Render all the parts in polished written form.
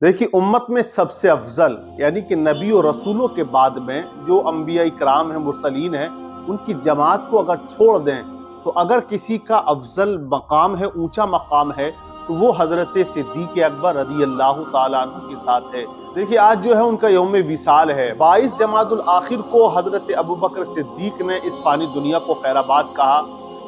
देखिए, उम्मत में सबसे अफजल यानी कि नबी और रसूलों के बाद में जो अंबिया इकराम हैं, मुरसलीन हैं, उनकी जमात को अगर छोड़ दें तो अगर किसी का अफजल मकाम है, ऊंचा मकाम है, तो वो हजरत सिद्दीक अकबर रज़ी अल्लाह ताला अन्हु के साथ है। देखिए, आज जो है उनका यौम विसाल है। 22 जमादुल आखिर को हजरत अबू बकर सिद्दीक ने इस फानी दुनिया को खैराबाद कहा,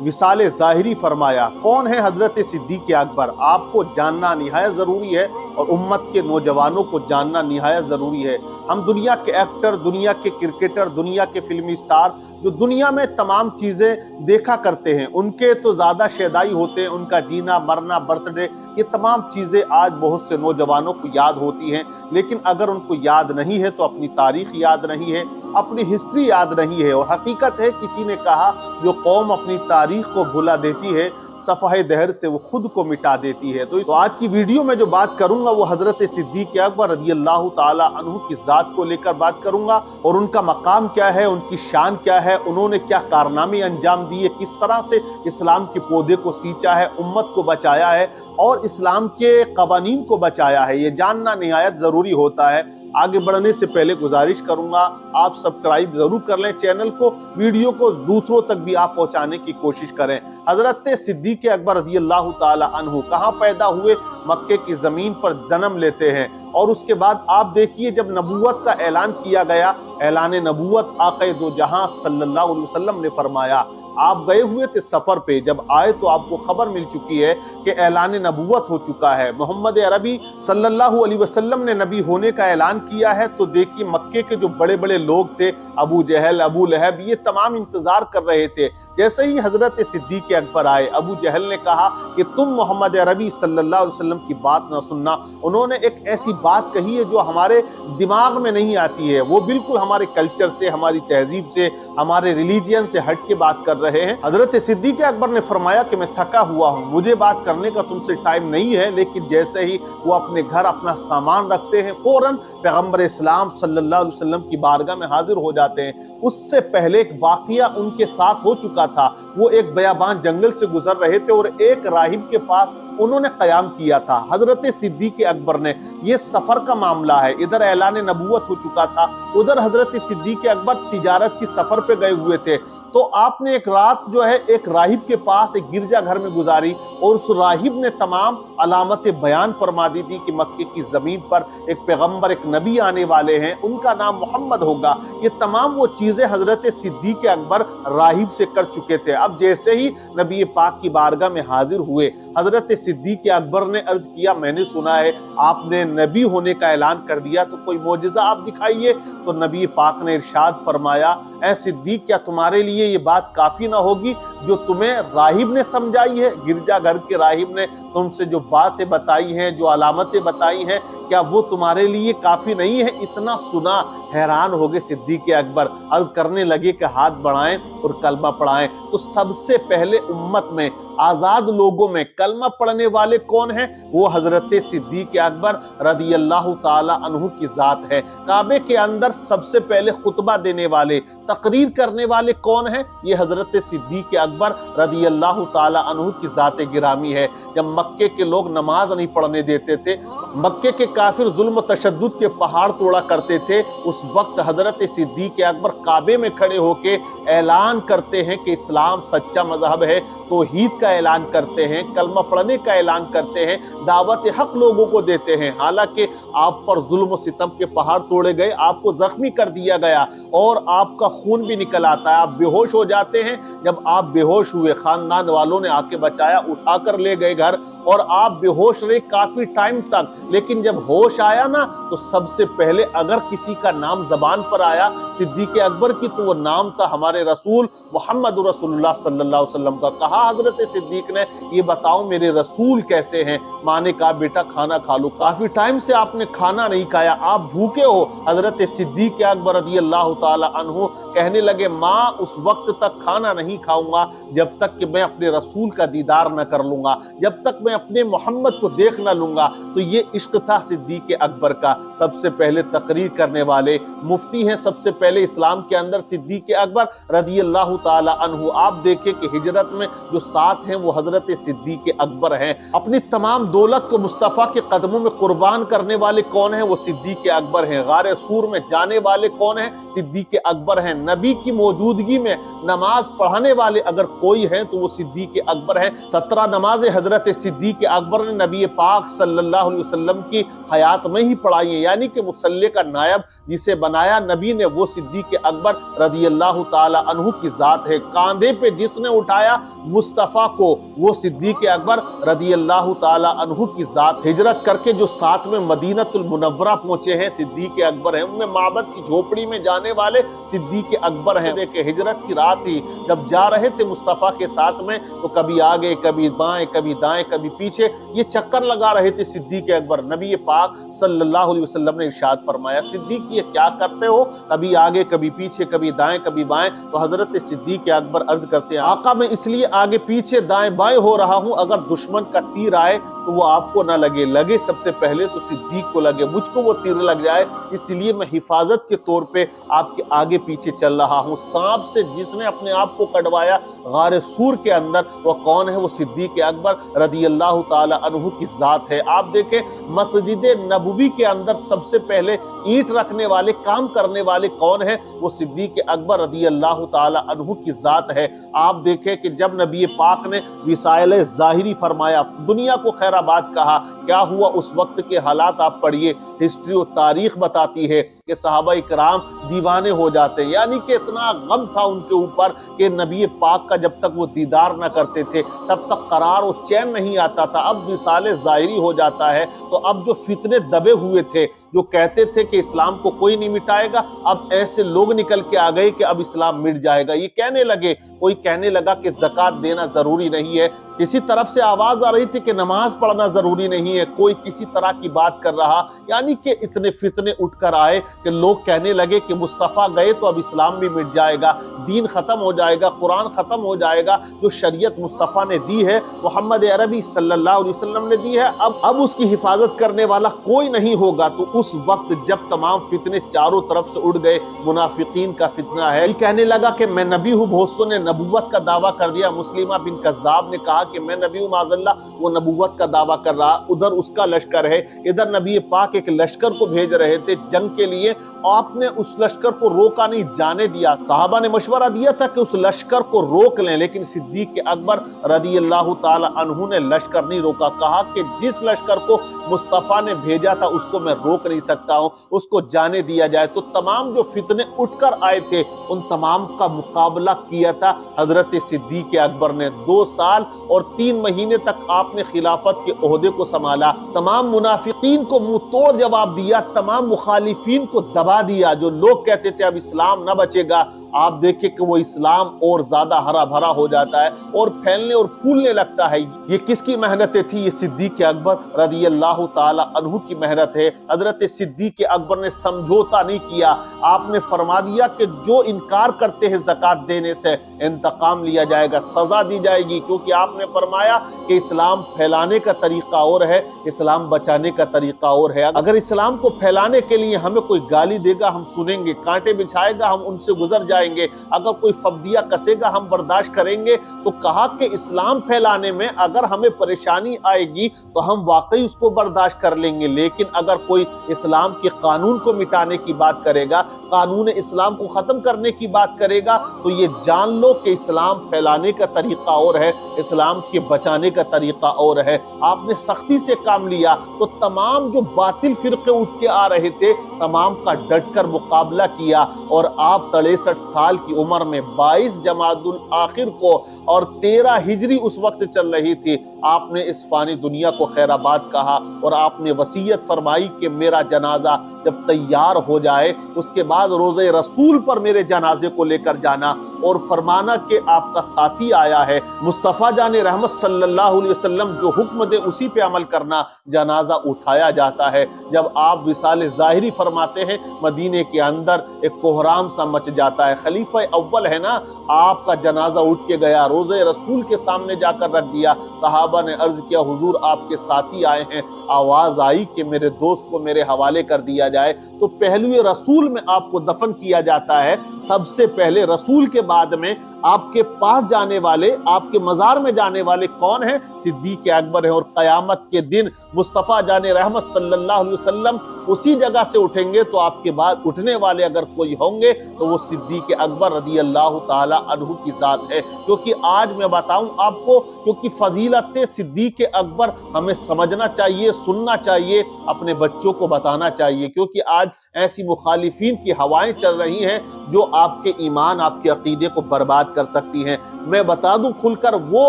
विसाल ज़ाहिरी फरमाया। कौन है हजरत सिद्दीक अकबर? आपको जानना निहायत ज़रूरी है और उम्मत के नौजवानों को जानना निहायत ज़रूरी है। हम दुनिया के एक्टर, दुनिया के क्रिकेटर, दुनिया के फिल्मी स्टार जो दुनिया में तमाम चीज़ें देखा करते हैं, उनके तो ज़्यादा शैदाई होते हैं, उनका जीना मरना, बर्थडे, ये तमाम चीज़ें आज बहुत से नौजवानों को याद होती हैं। लेकिन अगर उनको याद नहीं है तो अपनी तारीख़ याद नहीं है, अपनी हिस्ट्री याद नहीं है। और हकीकत है, किसी ने कहा, जो कौम अपनी तारीख़ को भुला देती है, सफ़हे दहर से वो खुद को मिटा देती है। तो आज की वीडियो में जो बात करूंगा वो हजरत सिद्दीक अकबर रज़ी अल्लाह ताला अन्हु की ज़ात को लेकर बात करूंगा और उनका मकाम क्या है, उनकी शान क्या है, उन्होंने क्या कारनामे अंजाम दिए, किस तरह से इस्लाम के पौधे को सींचा है, उम्मत को बचाया है और इस्लाम के कवानीन को बचाया है। ये जानना निहायत ज़रूरी होता है। आगे बढ़ने से पहले गुजारिश करूंगा, आप सब्सक्राइब जरूर कर लें चैनल को, वीडियो को दूसरों तक भी आप पहुंचाने की कोशिश करें। हजरत सिद्दीक अकबर रज़ी अल्लाह ताला अन्हु कहाँ पैदा हुए? मक्के की ज़मीन पर जन्म लेते हैं और उसके बाद आप देखिए, जब नबूवत का ऐलान किया गया, ऐलान नबूवत आक़े दो जहां सल्लल्लाहु अलैहि वसल्लम ने फरमाया, आप गए हुए थे सफ़र पे, जब आए तो आपको खबर मिल चुकी है कि ऐलान नबूवत हो चुका है, मोहम्मद अरबी सल्लल्लाहु अलैहि वसल्लम ने नबी होने का ऐलान किया है। तो देखिए, मक्के के जो बड़े बड़े लोग थे, अबू जहल, अबू लहब, ये तमाम इंतजार कर रहे थे। जैसे ही हजरत सिद्दीक अकबर आए, अबू जहल ने कहा कि तुम मोहम्मद अरबी सल्लल्लाहु अलैहि वसल्लम की बात ना सुनना। उन्होंने एक ऐसी बात कही है जो हमारे दिमाग में नहीं आती है, वो बिल्कुल हमारे कल्चर से, हमारी तहजीब से, हमारे रिलीजियन से हट के बात कर रहे हैं। हजरत सिद्दीक अकबर ने फरमाया कि मैं थका हुआ हूँ, मुझे बात करने का तुमसे टाइम नहीं है। लेकिन जैसे ही वो अपने घर अपना सामान रखते हैं, फौरन पैगंबर इस्लाम सल्लल्लाहु अलैहि वसल्लम की बारगाह में हाजिर हो जाते हैं। उससे पहले एक वाकया उनके साथ हो चुका था। वो एक बयाबान जंगल से गुजर रहे थे और एक राहिब के पास उन्होंने कयाम किया था। हजरत सिद्दीक अकबर ने, ये सफर का मामला है, इधर ऐलान नबूवत हो चुका था, उधर हजरत सिद्दीक अकबर तिजारत की सफर पे गए हुए थे। तो आपने एक रात जो है एक राहिब के पास एक गिरजा घर में गुजारी और उस राहिब ने तमाम अलामतें बयान फरमा दी थी कि मक्के की जमीन पर एक पैगंबर, एक नबी आने वाले हैं, उनका नाम मोहम्मद होगा। ये तमाम वो चीजें हजरत सिद्दीक अकबर राहिब से कर चुके थे। अब जैसे ही नबी पाक की बारगाह में हाजिर हुए, हजरत सिद्दीक अकबर ने अर्ज किया, मैंने सुना है आपने नबी होने का ऐलान कर दिया, तो कोई मोजिज़ा आप दिखाइए। तो नबी पाक ने इरशाद फरमाया, ऐ सिद्दीक, क्या तुम्हारे लिए ये बात काफी ना होगी जो तुम्हें राहिब ने समझाई है? गिरजा घर के राहिब ने तुमसे जो बातें बताई हैं, जो अलामतें बताई हैं, क्या वो तुम्हारे लिए काफी नहीं है? इतना सुना हैरान हो गए सिद्दीक अकबर, अर्ज करने लगे कि हाथ बढ़ाएं और कलमा पढ़ाएं। तो सबसे पहले उम्मत में, आजाद लोगों में कलमा पढ़ने वाले कौन हैं? वो हजरत सिद्दीक अकबर रज़ी अल्लाह ताला अन्हु की जात है। काबे के अंदर सबसे पहले खुतबा देने वाले, तकरीर करने वाले कौन हैं? ये हजरत सिद्दीक अकबर रज़ी अल्लाह ताला अन्हु की जात गिरामी है। जब मक्के के लोग नमाज नहीं पढ़ने देते थे, मक्के के काफिर जुल्म तशद्दुद के पहाड़ तोड़ा करते थे, उस वक्त हजरत सिद्दीक अकबर काबे में खड़े होके ऐलान करते हैं कि इस्लाम सच्चा मजहब है, तौहीद का ऐलान करते हैं, कलमा पढ़ने का ऐलान करते हैं, दावत हक लोगों को देते हैं। हालांकि आप पर जुल्म सितम के पहाड़ तोड़े गए, आपको जख्मी कर दिया गया और आपका खून भी निकल आता है, आप बेहोश हो जाते हैं। जब आप बेहोश हुए, खानदान वालों ने आके बचाया, उठाकर ले गए घर और आप बेहोश रहे काफी टाइम तक। लेकिन जब होश आया ना, तो सबसे पहले अगर किसी का नाम जबान पर आया सिद्दीक अकबर की, तो वो नाम था हमारे रसूल मोहम्मद रसूलुल्लाह सल्लल्लाहु अलैहि वसल्लम का। कहा हजरत सिद्दीक ने, ये बताओ मेरे रसूल कैसे हैं? माँ ने कहा, बेटा खाना खा लो, काफी टाइम से आपने खाना नहीं खाया, आप भूखे हो। हजरत सिद्दीक अकबर रज़ी अल्लाह ताला अन्हु کہنے لگے ماں اس وقت تک کھانا نہیں کھاؤں گا جب تک کہ میں اپنے رسول کا دیدار نہ کر لوں گا، جب تک میں اپنے محمد کو دیکھ نہ لوں گا۔ تو یہ عشق تھا صدیق اکبر کا۔ سب سے پہلے تقریر کرنے والے مفتی ہیں سب سے پہلے اسلام کے اندر صدیق اکبر رضی اللہ تعالی عنہ۔ آپ دیکھیں کہ ہجرت میں جو ساتھ ہیں وہ حضرت صدیق اکبر ہیں۔ اپنی تمام دولت کو مصطفیٰ کے قدموں میں قربان کرنے والے کون ہیں؟ وہ صدیق اکبر ہیں۔ غار سور میں جانے والے کون ہیں؟ صدیق اکبر ہیں۔ نبی کی موجودگی میں نماز پڑھانے والے اگر کوئی ہیں تو وہ صدیق اکبر ہیں۔ 17 نمازیں حضرت صدیق اکبر نے نبی پاک صلی اللہ علیہ وسلم کی حیات میں ہی پڑھائی ہیں، یعنی کہ مصلی کا نائب جسے بنایا نبی نے وہ صدیق اکبر رضی اللہ تعالی عنہ کی ذات ہے۔ کاندھے پہ جس نے اٹھایا مصطفیٰ کو وہ صدیق اکبر رضی اللہ تعالی عنہ کی ذات۔ ہجرت کر کے جو ساتھ میں مدینہ المنورہ پہنچے ہیں صدیق اکبر ہیں، ان میں معبد کی جھوپڑی میں جانے والے صدیق اکبر ہیں۔ کہ ہجرت کی رات ہی جب جا رہے تھے مصطفیٰ کے ساتھ میں تو کبھی آگے کبھی بائیں کبھی دائیں کبھی پیچھے یہ چکر لگا رہے تھے صدیق اکبر۔ نبی پاک صلی اللہ علیہ وسلم نے ارشاد فرمایا صدیق یہ کیا کرتے ہو؟ کبھی آگے کبھی پیچھے کبھی دائیں کبھی بائیں۔ تو حضرت صدیق اکبر عرض کرتے ہیں آقا میں اس لیے آگے پیچھے دائیں بائیں ہو رہا ہوں اگر دشمن کا تیر آئے تو وہ آپ کو نہ لگے، لگے سب سے پہلے تو صدیق کو لگے، مجھ کو وہ تیر لگ جائے، اس لیے میں حفاظت کے طور پہ آپ کے آگے پیچھے چل رہا ہوں۔ سانپ سے جس نے اپنے آپ کو کٹوایا غار سور کے اندر وہ کون ہے؟ وہ صدیق اکبر رضی اللہ تعالی عنہ کی ذات ہے۔ آپ دیکھیں مسجد نبوی کے اندر سب سے پہلے اینٹ رکھنے والے کام کرنے والے کون ہیں؟ وہ صدیق اکبر رضی اللہ تعالی عنہ کی ذات ہے۔ آپ دیکھیں کہ جب نبی پاک نے وصال ظاہری فرمایا، دنیا کو خیر آباد کہا، کیا ہوا اس وقت کے حالات آپ پڑھیے، ہسٹری و تاریخ بتاتی ہے کہ صحابہ کرام دیوانے ہو جاتے ہیں، یعنی کہ اتنا غم تھا ان کے اوپر کہ نبی پاک کا جب تک وہ دیدار نہ کرتے تھے تب تک قرار و چین نہیں آتا تھا۔ اب وصال ظاہری ہو جاتا ہے تو اب جو فتنے دبے ہوئے تھے، جو کہتے تھے کہ اسلام کو کوئی نہیں مٹائے گا، اب ایسے لوگ نکل کے آ گئے کہ اب اسلام مٹ جائے گا۔ یہ کہنے لگے، کوئی کہنے لگا کہ زکوٰۃ دینا ضروری نہیں ہے، کسی طرف سے آواز آ رہی تھی کہ نماز پڑھنا ضروری نہیں ہے، کوئی کسی طرح کی بات کر رہا، یعنی کہ اتنے فتنے اٹھ کر آئے کہ لوگ کہنے لگے کہ مصطفیٰ گئے تو اب اسلام بھی مٹ جائے گا، دین ختم ہو جائے گا، قرآن ختم ہو جائے گا، جو شریعت مصطفیٰ نے دی ہے، محمد عربی صلی اللہ علیہ وسلم نے دی ہے، اب اس کی حفاظت کرنے والا کوئی نہیں ہوگا۔ تو اس وقت جب تمام فتنے چاروں طرف سے اڑ گئے، منافقین کا فتنہ ہے، یہ کہنے لگا کہ میں نبی ہوں، بہت سو نے نبوت کا دعویٰ کر دیا، مسلمہ بن کذاب نے کہا کہ میں نبی ہوں، معاذ اللہ، وہ نبوت کا دعویٰ کر رہا، ادھر اس کا لشکر ہے، ادھر نبی پاک ایک لشکر کو بھیج رہے تھے جنگ کے لیے، آپ نے اس لشکر کو روکا نہیں، جانے دیا۔ صحابہ نے مشورہ دیا تھا کہ اس لشکر کو روک لیں، لیکن صدیق اکبر رضی اللہ تعالی عنہ نے لشکر نہیں روکا، کہا کہ جس لشکر کو مصطفیٰ نے بھیجا تھا اس کو میں روک نہیں سکتا ہوں، اس کو جانے دیا جائے۔ تو تمام جو فتنے اٹھ کر آئے تھے ان تمام کا مقابلہ کیا تھا حضرت صدیق اکبر نے۔ 2 سال اور 3 مہینے تک آپ نے خلافت کے عہدے کو سنبھالا، تمام منافقین کو منہ توڑ جواب دیا، تمام مخالفین کو دبا دیا، جو لوگ کہتے تھے اب اسلام نہ بچے گا، آپ دیکھیں کہ وہ اسلام اور زیادہ ہرا بھرا ہو جاتا ہے اور پھیلنے اور پھولنے لگتا ہے۔ یہ کس کی محنتیں تھی؟ یہ صدیق اکبر رضی اللہ تعالی عنہ کی محنت ہے۔ حضرت صدیق اکبر نے سمجھوتا نہیں کیا، آپ نے فرما دیا کہ جو انکار کرتے ہیں زکوٰۃ دینے سے انتقام لیا جائے گا، سزا دی جائے گی، کیونکہ آپ نے فرمایا کہ اسلام پھیلانے کا طریقہ اور ہے، اسلام بچانے کا طریقہ اور ہے۔ اگر اسلام کو پھیلانے کے لیے ہمیں کوئی گالی دے گا ہم سنیں گے، کانٹے بچھائے گا ہم ان سے گزر جائیں گے، اگر کوئی فبدیہ کسے گا ہم برداشت کریں گے۔ تو کہا کہ اسلام پھیلانے میں اگر ہمیں پریشانی آئے گی تو ہم واقعی اس کو برداشت کر لیں گے، لیکن اگر کوئی اسلام کے قانون کو مٹانے کی بات کرے گا، قانون اسلام کو ختم کرنے کی بات کرے گا، تو یہ جان لو کہ اسلام پھیلانے کا طریقہ اور ہے، اسلام کے بچانے کا طریقہ اور ہے۔ آپ نے سختی سے کام لیا تو تمام جو باطل فرقے اٹھ کے آ رہے تھے تمام کا ڈٹ کر مقابلہ کیا، اور آپ 63 سال کی عمر میں 22 جمادی الاخر کو اور 13 ہجری اس وقت چل رہی تھی، آپ نے اس فانی دنیا کو خیر آباد کہا، اور آپ نے وصیت فرمائی کہ میرا جنازہ جب تیار ہو جائے اس کے بعد روضہ رسول پر میرے جنازے کو لے کر جانا، اور فرمانا کہ آپ کا ساتھی آیا ہے، مصطفیٰ جان رحمت صلی اللہ علیہ وسلم جو حکم دے اسی پہ عمل کرنا۔ جنازہ اٹھایا جاتا ہے، جب آپ وصال ظاہری فرماتے ہیں مدینے کے اندر ایک کوہرام سا مچ جاتا ہے، खलीफा अव्वल है ना, आपका जनाजा उठ के गया, रोज़े रसूल के सामने जाकर रख दिया। सहाबा ने अर्ज किया, हुजूर आपके साथी आए हैं। आवाज आई कि मेरे दोस्त को मेरे हवाले कर दिया जाए। तो पहलुए रसूल में आपको दफन किया जाता है। सबसे पहले रसूल के बाद में आपके पास जाने वाले, आपके मजार में जाने वाले कौन है? सिद्दीक अकबर है। और क़यामत के दिन मुस्तफ़ा जाने रहमत सल्लल्लाहु अलैहि वसल्लम उसी जगह से उठेंगे। तो आपके बाद उठने वाले अगर कोई होंगे तो वो सिद्दीक अकबर रज़ी अल्लाह ताला अन्हु की ज़ात है। क्योंकि आज मैं बताऊं आपको, क्योंकि फजीलत सिद्दीक अकबर हमें समझना चाहिए, सुनना चाहिए, अपने बच्चों को बताना चाहिए। क्योंकि आज ऐसी मुखालिफीन की हवाएं चल रही हैं जो आपके ईमान, आपके अकीदे को बर्बाद कर सकती हैं। मैं बता दूं खुलकर, वो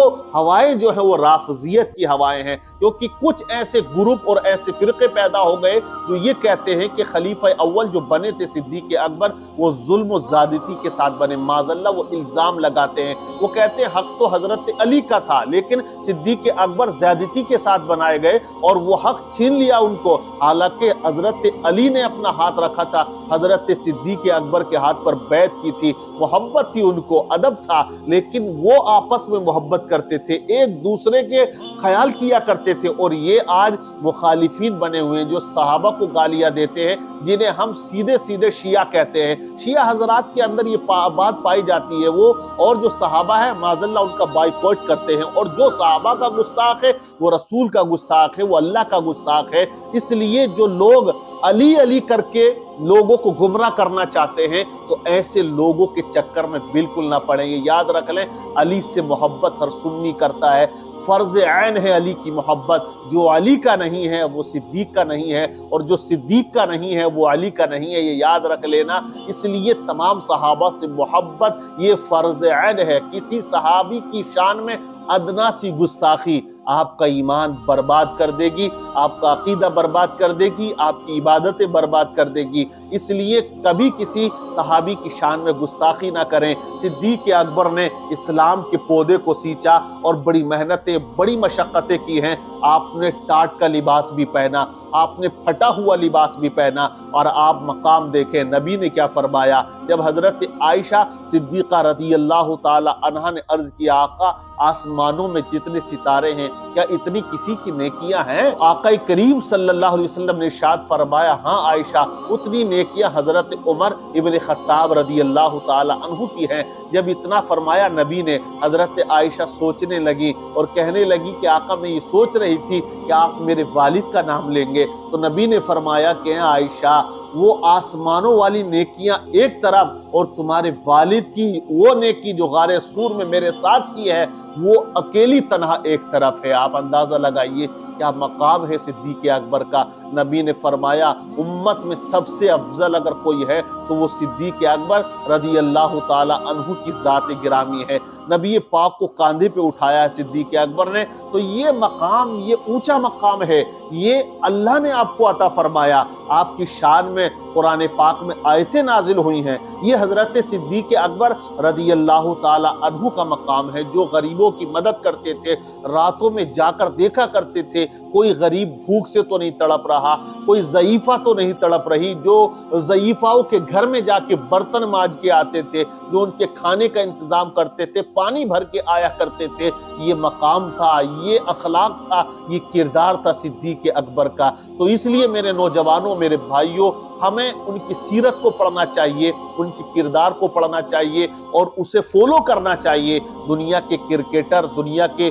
हवाएं जो है वो राफजियत की हवाएं हैं। क्योंकि कुछ ऐसे ग्रुप और ऐसे फिरके पैदा हो गए जो ये कहते हैं कि खलीफा अव्वल जो बने थे सिद्दीक अकबर, वो जुल्म और ज़्यादती के साथ बने। माज़अल्लाह वो इल्ज़ाम लगाते हैं, वो कहते हैं हक तो हजरत अली का था, लेकिन सिद्दीक अकबर ज़्यादती के साथ बनाए गए और वो हक छीन लिया उनको। हालांकि हजरत अली ने अपना हाथ रखा था, हजरत सिद्दीक अकबर के हाथ पर बैत की थी, मोहब्बत थी उनको, अदब था, लेकिन वो आपस में मोहब्बत करते थे, एक दूसरे के ख्याल किया करते थे। और ये आज मुखालिफीन बने हुए हैं जो सहाबा को गालियां देते हैं, जिन्हें हम सीधे सीधे शिया कहते हैं। शिया हजरात के अंदर ये बात पाई जाती है, वो और जो सहाबा है माज़अल्लाह उनका बाइकॉट करते हैं। और जो सहाबा का गुस्ताख है वो रसूल का गुस्ताख है, वो अल्लाह का गुस्ताख है। इसलिए जो लोग अली अली करके लोगों को गुमराह करना चाहते हैं, तो ऐसे लोगों के चक्कर में बिल्कुल ना पड़े। ये याद रख लें, अली से मोहब्बत हर सुन्नी करता है, फर्ज ऐन है अली की मोहब्बत। जो अली का नहीं है वो सिद्दीक का नहीं है, और जो सिद्दीक का नहीं है वो अली का नहीं है, ये याद रख लेना। इसलिए तमाम सहाबा से मोहब्बत ये फर्ज ऐन है। किसी सहाबी की शान में अदना सी गुस्ताखी आपका ईमान बर्बाद कर देगी, आपका अकीदा बर्बाद कर देगी, आपकी इबादतें बर्बाद कर देगी। इसलिए कभी किसी सहाबी की शान में गुस्ताखी ना करें। सिद्दीक अकबर ने इस्लाम के पौधे को सींचा और बड़ी मेहनतें, बड़ी मशक्क़तें की हैं। आपने टाट का लिबास भी पहना, आपने फटा हुआ लिबास भी पहना, और आप मकाम देखें नबी ने क्या फरमाया। जब हजरत आयशा सिद्दीक़ा रज़ी अल्लाह ताला अन्हा ने अर्ज किया, आका आसमानों में जितने सितारे हैं क्या इतनी किसी की नेकियां हैं? आका करीम सल्लल्लाहु अलैहि वसल्लम ने इरशाद फरमाया, हाँ आयशा, उतनी नेकियां हजरत उमर इब्न खत्ताब रज़ी अल्लाह ताला अन्हु की हैं। जब इतना फरमाया नबी ने, हजरत आयशा सोचने लगी और कहने लगी कि आका मैं ये सोच रही थी कि आप मेरे वालिद का नाम लेंगे। तो नबी ने फरमाया कि आयशा, वो आसमानों वाली नेकियां एक तरफ और तुम्हारे वालिद की वो नेकी जो गारे सूर में मेरे साथ की है वो अकेली तनहा एक तरफ है। आप अंदाजा लगाइए क्या मकाम है सिद्दीक अकबर का। नबी ने फरमाया उम्मत में सबसे अफजल अगर कोई है तो वो सिद्दीक अकबर रज़ी अल्लाह ताला अन्हु की ज़ात गिरामी है। नबी पाक को कांधे पे उठाया है सिद्दीक अकबर ने। तो ये मकाम, ये ऊंचा मकाम है, ये अल्लाह ने आपको अता फरमाया। आपकी शान में कुरान पाक में आयतें नाजिल हुई हैं। ये हजरत सिद्दीक अकबर रज़ी अल्लाह ताला अन्हु का मकाम है, जो गरीबों की मदद करते थे, रातों में जाकर देखा करते थे कोई गरीब भूख से तो नहीं तड़प रहा, कोई ज़ईफ़ा तो नहीं तड़प रही, जो ज़ईफ़ाओं के घर में जाके बर्तन मांज के आते थे, जो उनके खाने का इंतजाम करते थे, पानी भर के आया करते थे। ये मकाम था, ये अखलाक था, ये किरदार था सिद्दीक अकबर का। तो इसलिए मेरे नौजवानों, मेरे भाइयों, हमें उनकी सीरत को पढ़ना चाहिए, उनके किरदार को पढ़ना चाहिए और उसे फॉलो करना चाहिए। दुनिया के क्रिकेटर, दुनिया के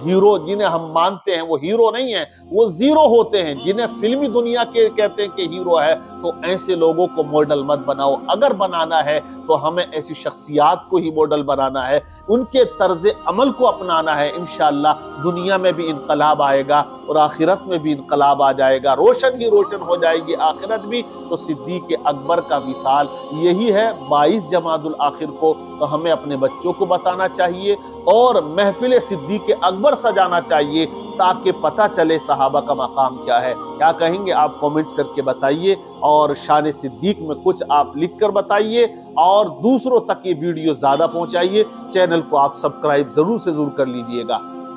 हीरो जिन्हें हम मानते हैं वो हीरो नहीं है, वो जीरो होते हैं। जिन्हें फिल्मी दुनिया के कहते हैं कि हीरो है, तो ऐसे लोगों को मॉडल मत बनाओ। अगर बनाना है तो हमें ऐसी शख्सियात को ही मॉडल बनाना है, उनके तर्ज अमल को अपनाना है। इंशाअल्लाह दुनिया में भी इनकलाब आएगा और आखिरत में भी इनकलाब आ जाएगा, रोशन ही रोशन हो जाएगी आखिरत भी। तो सिद्दीक अकबर का विसाल यही है 22 जमादुल आखिर को। तो हमें अपने बच्चों को बताना चाहिए और महफिल सिद्दीक अकबर सजाना चाहिए, ताकि पता चले सहाबा का मकाम क्या है। क्या कहेंगे आप कमेंट्स करके बताइए, और शान सिद्दीक में कुछ आप लिख कर बताइए, और दूसरों तक ये वीडियो ज़्यादा पहुंचाइए। चैनल को आप सब्सक्राइब ज़रूर से ज़रूर कर लीजिएगा।